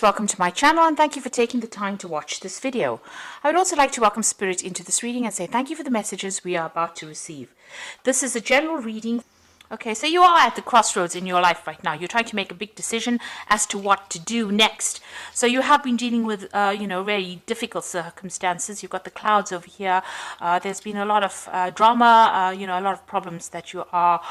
Welcome to my channel and thank you for taking the time to watch this video. I would also like to welcome Spirit into this reading and say thank you for the messages we are about to receive. This is a general reading. Okay, so you are at the crossroads in your life right now. You're trying to make a big decision as to what to do next. So you have been dealing with, very difficult circumstances. You've got the clouds over here. There's been a lot of drama, a lot of problems that you are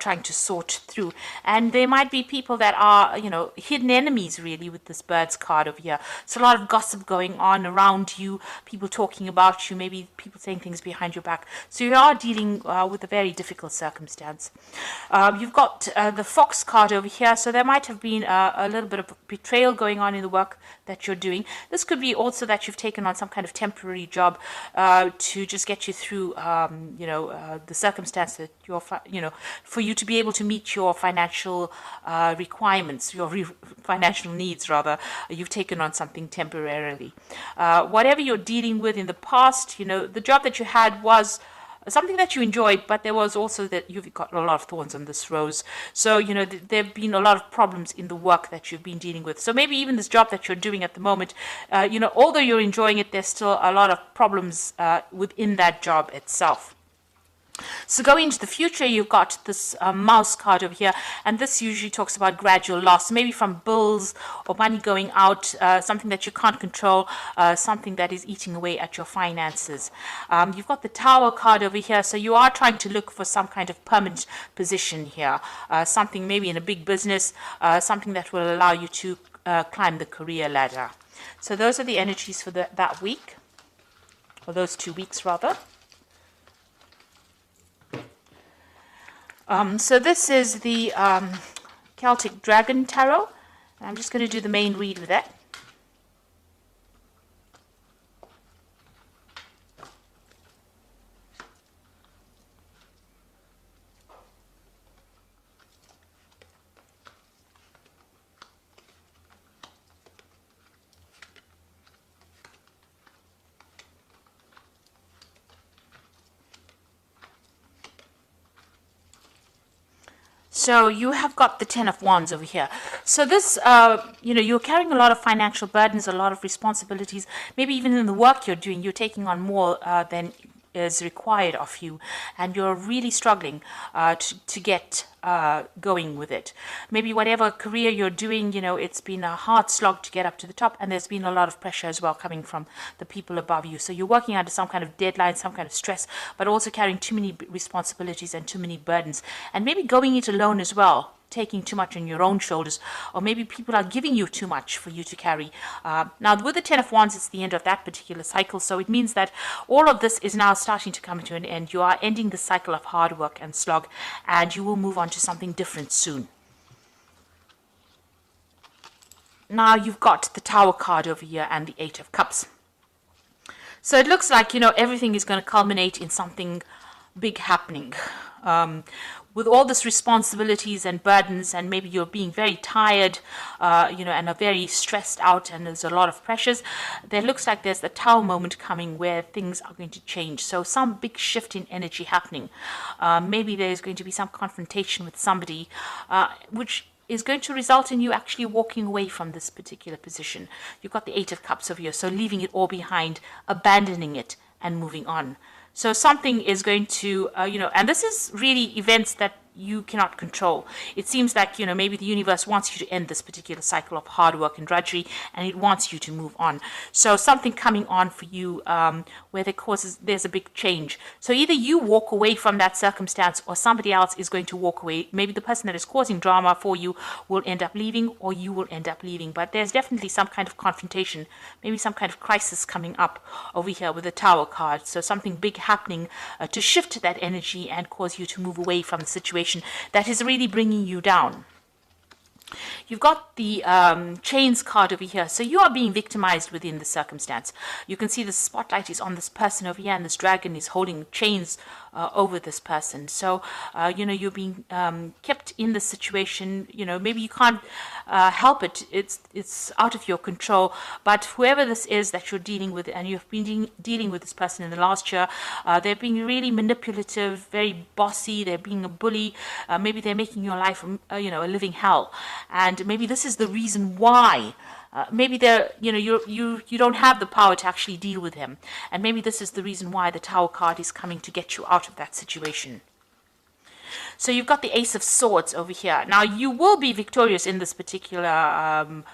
trying to sort through. And there might be people that are, hidden enemies really with this Bird's card over here. So a lot of gossip going on around you, people talking about you, maybe people saying things behind your back. So you are dealing with a very difficult circumstance. You've got the Fox card over here, so there might have been a little bit of betrayal going on in the work that you're doing. This could be also that you've taken on some kind of temporary job to just get you through, the circumstance that you're, for you to be able to meet your financial requirements, your financial needs rather. You've taken on something temporarily. Whatever you're dealing with in the past, the job that you had was something that you enjoyed, but there was also that you've got a lot of thorns on this rose. So, there have been a lot of problems in the work that you've been dealing with. So maybe even this job that you're doing at the moment, although you're enjoying it, there's still a lot of problems within that job itself. So going into the future, you've got this mouse card over here, and this usually talks about gradual loss, maybe from bills or money going out, something that you can't control, something that is eating away at your finances. You've got the Tower card over here, so you are trying to look for some kind of permanent position here, something maybe in a big business, something that will allow you to climb the career ladder. So those are the energies for that week, or those 2 weeks rather. So this is the Celtic Dragon Tarot. I'm just going to do the main read with that. So you have got the Ten of Wands over here. So this, you're carrying a lot of financial burdens, a lot of responsibilities. Maybe even in the work you're doing, you're taking on more than is required of you, and you're really struggling to get going with it. Maybe whatever career you're doing, it's been a hard slog to get up to the top, and there's been a lot of pressure as well coming from the people above you. So you're working under some kind of deadline, some kind of stress, but also carrying too many responsibilities and too many burdens, and maybe going it alone as well, taking too much on your own shoulders, or maybe people are giving you too much for you to carry. Now with the Ten of Wands, it's the end of that particular cycle, so it means that all of this is now starting to come to an end. You are ending the cycle of hard work and slog, and you will move on to something different soon. Now you've got the Tower card over here and the Eight of Cups. So it looks like, everything is going to culminate in something big happening. With all this responsibilities and burdens, and maybe you're being very tired, and are very stressed out, and there's a lot of pressures, there looks like there's the Tower moment coming where things are going to change. So some big shift in energy happening. Maybe there's going to be some confrontation with somebody, which is going to result in you actually walking away from this particular position. You've got the Eight of Cups over here, so leaving it all behind, abandoning it, and moving on. So something is going to, and this is really events that you cannot control. It seems like, maybe the universe wants you to end this particular cycle of hard work and drudgery, and it wants you to move on. So something coming on for you where there's a big change. So either you walk away from that circumstance, or somebody else is going to walk away. Maybe the person that is causing drama for you will end up leaving, or you will end up leaving. But there's definitely some kind of confrontation, maybe some kind of crisis coming up over here with the Tower card. So something big happening to shift that energy and cause you to move away from the situation that is really bringing you down. You've got the chains card over here. So you are being victimized within the circumstance. You can see the spotlight is on this person over here, and this dragon is holding chains over this person. So, you're being kept in the situation. Maybe you can't help it. It's out of your control. But whoever this is that you're dealing with, and you've been dealing with this person in the last year, they're being really manipulative, very bossy. They're being a bully. Maybe they're making your life, a living hell. And maybe this is the reason why maybe they're, you don't have the power to actually deal with him, and maybe this is the reason why the Tower card is coming to get you out of that situation. So you've got the Ace of Swords over here. Now you will be victorious in this particular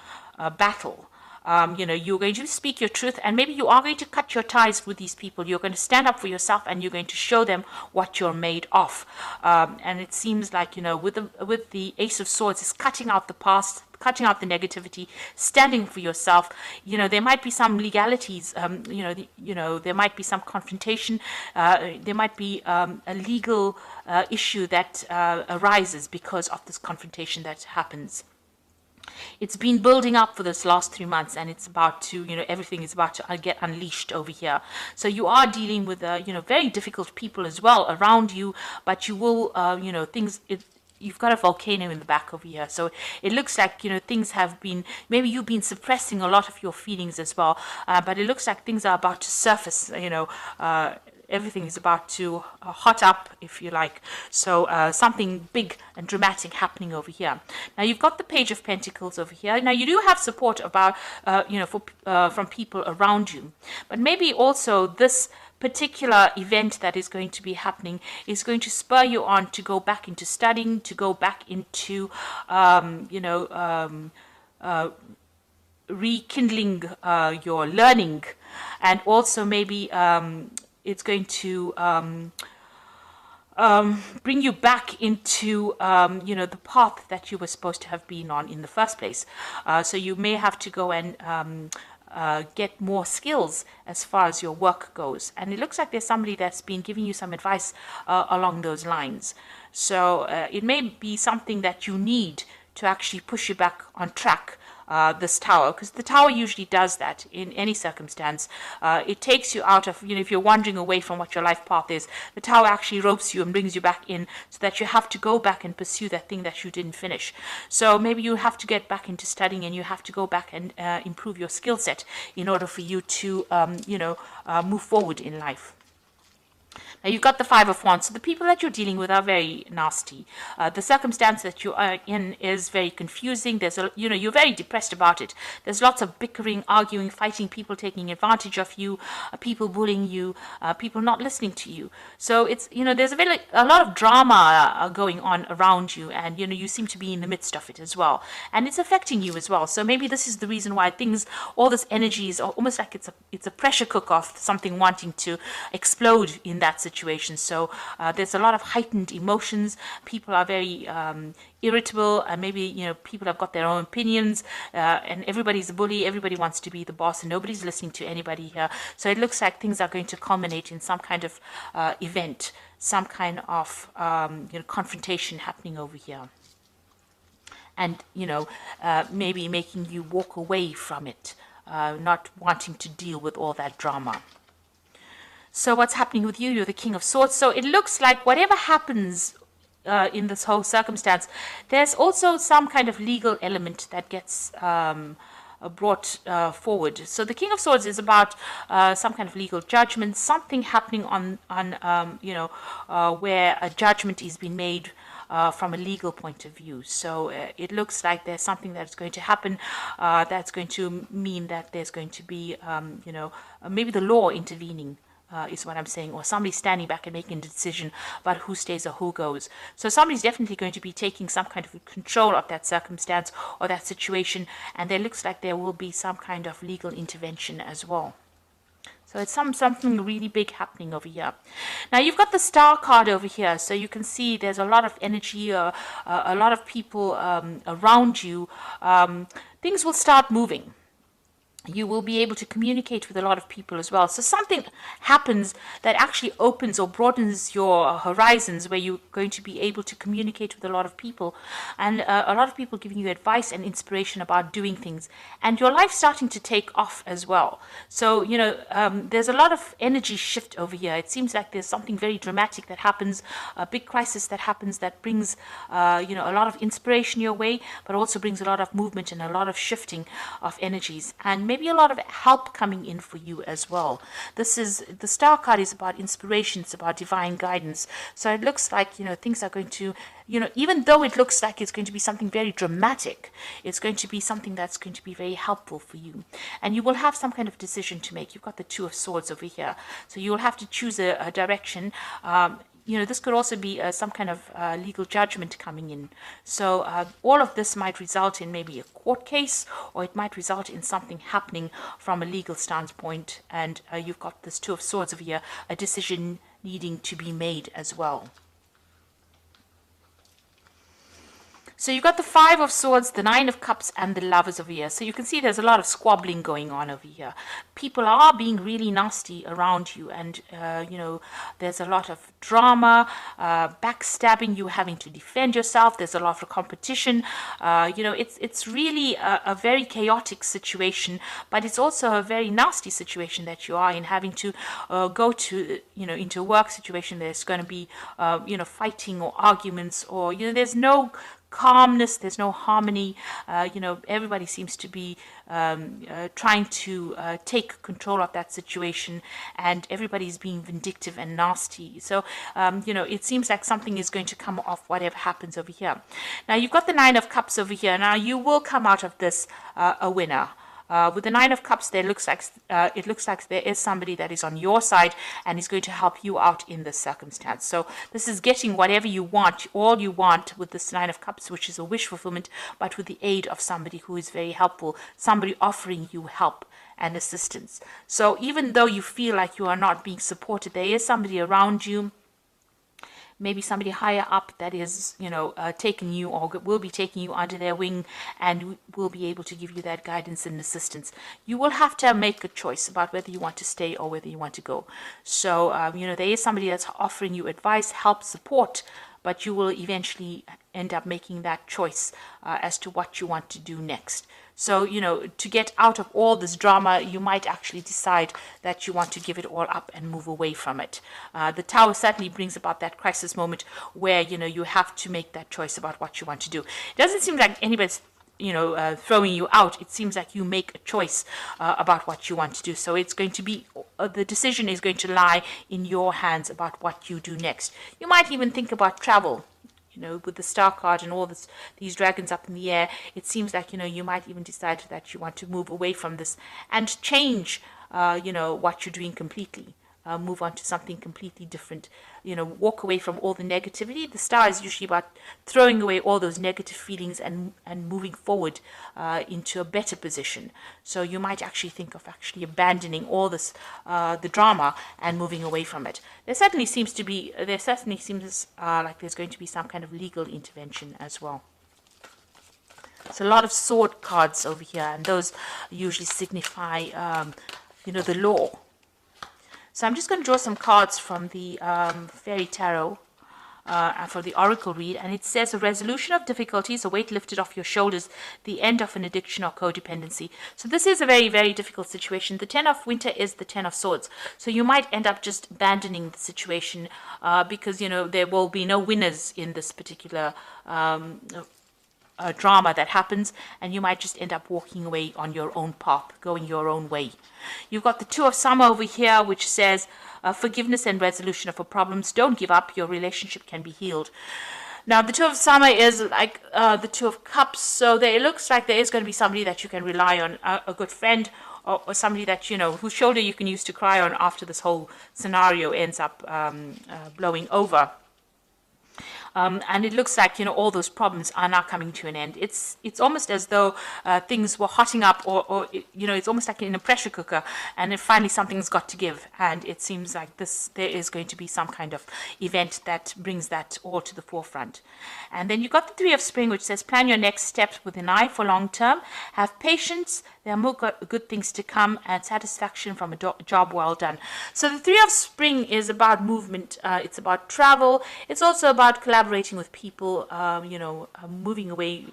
battle. You're going to speak your truth, and maybe you are going to cut your ties with these people. You're going to stand up for yourself, and you're going to show them what you're made of. And it seems like, with the Ace of Swords, is cutting out the past, cutting out the negativity, standing for yourself. There might be some legalities. There might be some confrontation. There might be a legal issue that arises because of this confrontation that happens. It's been building up for this last 3 months, and it's about to, everything is about to get unleashed over here. So you are dealing with, very difficult people as well around you, but you will, you've got a volcano in the back over here. So it looks like, things have been, maybe you've been suppressing a lot of your feelings as well, but it looks like things are about to surface, everything is about to hot up, if you like. So something big and dramatic happening over here. Now you've got the Page of Pentacles over here. Now you do have support about, from people around you, but maybe also this particular event that is going to be happening is going to spur you on to go back into studying, to go back into, rekindling your learning, and also maybe it's going to bring you back into, the path that you were supposed to have been on in the first place. So you may have to go and get more skills as far as your work goes. And it looks like there's somebody that's been giving you some advice along those lines. So it may be something that you need to actually push you back on track. This Tower, because the Tower usually does that in any circumstance. It takes you out of, if you're wandering away from what your life path is, the Tower actually ropes you and brings you back in, so that you have to go back and pursue that thing that you didn't finish. So maybe you have to get back into studying, and you have to go back and improve your skill set in order for you to, move forward in life. Now you've got the Five of Wands. So the people that you're dealing with are very nasty. The circumstance that you are in is very confusing. There's you're very depressed about it. There's lots of bickering, arguing, fighting, people taking advantage of you, people bullying you, people not listening to you. So it's, there's a lot of drama going on around you, and you seem to be in the midst of it as well, and it's affecting you as well. So maybe this is the reason why all this energy is almost like it's a pressure cooker of something wanting to explode in that situation. So there's a lot of heightened emotions. People are very irritable, and maybe people have got their own opinions, and everybody's a bully. Everybody wants to be the boss, and nobody's listening to anybody here. So it looks like things are going to culminate in some kind of event, some kind of confrontation happening over here, and maybe making you walk away from it, not wanting to deal with all that drama. So what's happening with you? You're the King of Swords. So it looks like whatever happens in this whole circumstance, there's also some kind of legal element that gets brought forward. So the King of Swords is about some kind of legal judgment, something happening on where a judgment is being made from a legal point of view. So it looks like there's something that's going to happen that's going to mean that there's going to be, maybe the law intervening. Is what I'm saying, or somebody standing back and making a decision about who stays or who goes. So somebody's definitely going to be taking some kind of control of that circumstance or that situation, and there looks like there will be some kind of legal intervention as well. So it's something really big happening over here. Now you've got the Star card over here, so you can see there's a lot of energy, a lot of people around you. Things will start moving. You will be able to communicate with a lot of people as well. So something happens that actually opens or broadens your horizons, where you're going to be able to communicate with a lot of people, and a lot of people giving you advice and inspiration about doing things, and your life starting to take off as well. So, there's a lot of energy shift over here. It seems like there's something very dramatic that happens, a big crisis that happens that brings, a lot of inspiration your way, but also brings a lot of movement and a lot of shifting of energies. And maybe maybe a lot of help coming in for you as well. This is, the Star card is about inspiration, it's about divine guidance. So it looks like, you know, things are going to, you know, even though it looks like it's going to be something very dramatic, it's going to be something that's going to be very helpful for you. And you will have some kind of decision to make. You've got the Two of Swords over here. So you will have to choose a direction. You know, this could also be some kind of legal judgment coming in. So all of this might result in maybe a court case, or it might result in something happening from a legal standpoint. And you've got this Two of Swords over here, a decision needing to be made as well. So you've got the Five of Swords, the Nine of Cups, and the Lovers over here. So you can see there's a lot of squabbling going on over here. People are being really nasty around you, and you know, there's a lot of drama, backstabbing, you having to defend yourself. There's a lot of competition. You know, it's really a very chaotic situation, but it's also a very nasty situation that you are in, having to go to, you know, into a work situation. There's going to be, you know, fighting or arguments, or, you know, there's no calmness, there's no harmony. You know, everybody seems to be trying to take control of that situation, and everybody's being vindictive and nasty. So you know, it seems like something is going to come off whatever happens over here. Now you've got the Nine of Cups over here. Now you will come out of this a winner. With the Nine of Cups, it looks like there is somebody that is on your side and is going to help you out in this circumstance. So this is getting whatever you want, all you want, with this Nine of Cups, which is a wish fulfillment, but with the aid of somebody who is very helpful, somebody offering you help and assistance. So even though you feel like you are not being supported, there is somebody around you, maybe somebody higher up, that is, you know, taking you, or will be taking you under their wing, and will be able to give you that guidance and assistance. You will have to make a choice about whether you want to stay or whether you want to go. So, you know, there is somebody that's offering you advice, help, support, but you will eventually end up making that choice as to what you want to do next. So, you know, to get out of all this drama, you might actually decide that you want to give it all up and move away from it. The Tower certainly brings about that crisis moment where, you know, you have to make that choice about what you want to do. It doesn't seem like anybody's, you know, throwing you out. It seems like you make a choice about what you want to do. So it's going to be, the decision is going to lie in your hands about what you do next. You might even think about travel. You know, with the Star card and all these dragons up in the air, it seems like, you know, you might even decide that you want to move away from this and change, you know, what you're doing completely. Move on to something completely different. You know, walk away from all the negativity. The Star is usually about throwing away all those negative feelings and moving forward into a better position. So you might actually think of actually abandoning all this, the drama, and moving away from it. There certainly seems like there's going to be some kind of legal intervention as well. So a lot of sword cards over here, and those usually signify, you know, the law. So I'm just going to draw some cards from the Fairy Tarot for the Oracle read, and it says a resolution of difficulties, a weight lifted off your shoulders, the end of an addiction or codependency. So this is a very, very difficult situation. The Ten of Winter is the Ten of Swords. So you might end up just abandoning the situation because, you know, there will be no winners in this particular drama that happens, and you might just end up walking away on your own path, going your own way. You've got the Two of Summer over here, which says forgiveness and resolution of problems. Don't give up. Your relationship can be healed. Now, the Two of Summer is like the Two of Cups, so it looks like there is going to be somebody that you can rely on, a good friend, or somebody that, you know, whose shoulder you can use to cry on after this whole scenario ends up blowing over. And it looks like, you know, all those problems are now coming to an end. It's almost as though things were hotting up, or you know, it's almost like in a pressure cooker, and then finally something's got to give. And it seems like there is going to be some kind of event that brings that all to the forefront. And then you've got the Three of Spring, which says plan your next steps with an eye for long term. Have patience. There are more good things to come, and satisfaction from a job well done. So the Three of Spring is about movement. It's about travel. It's also about collaborating with people, you know, moving away,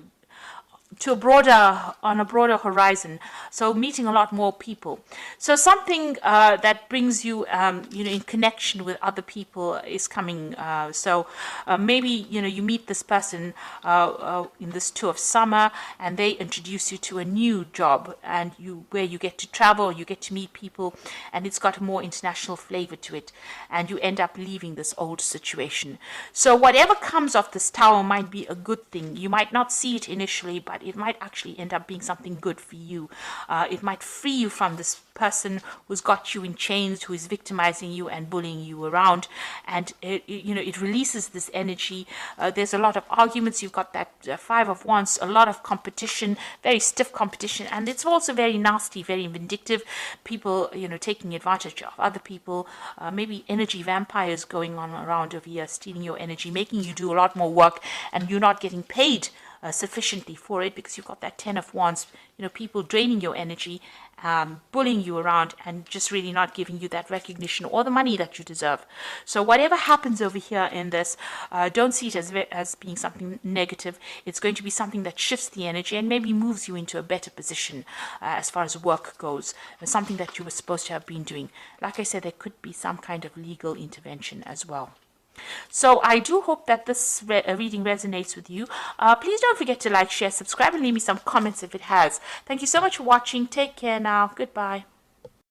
to a broader horizon, so meeting a lot more people. So something that brings you in connection with other people is coming. So maybe you meet this person in this tour of summer, and they introduce you to a new job, and where you get to travel, you get to meet people, and it's got a more international flavor to it, and you end up leaving this old situation. So whatever comes of this tower might be a good thing. You might not see it initially, but it might actually end up being something good for you. It might free you from this person who's got you in chains, who is victimizing you and bullying you around, and it releases this energy. There's a lot of arguments. You've got that Five of Wands, a lot of competition, very stiff competition, and it's also very nasty, very vindictive. People taking advantage of other people, maybe energy vampires going on around over here, stealing your energy, making you do a lot more work, and you're not getting paid sufficiently for it, because you've got that Ten of Wands, people draining your energy, bullying you around, and just really not giving you that recognition or the money that you deserve. So whatever happens over here in this, don't see it as being something negative. It's going to be something that shifts the energy and maybe moves you into a better position as far as work goes, something that you were supposed to have been doing. Like I said, there could be some kind of legal intervention as well. So I do hope that this reading resonates with you. Please don't forget to like, share, subscribe, and leave me some comments if it has. Thank you so much for watching. Take care now. Goodbye.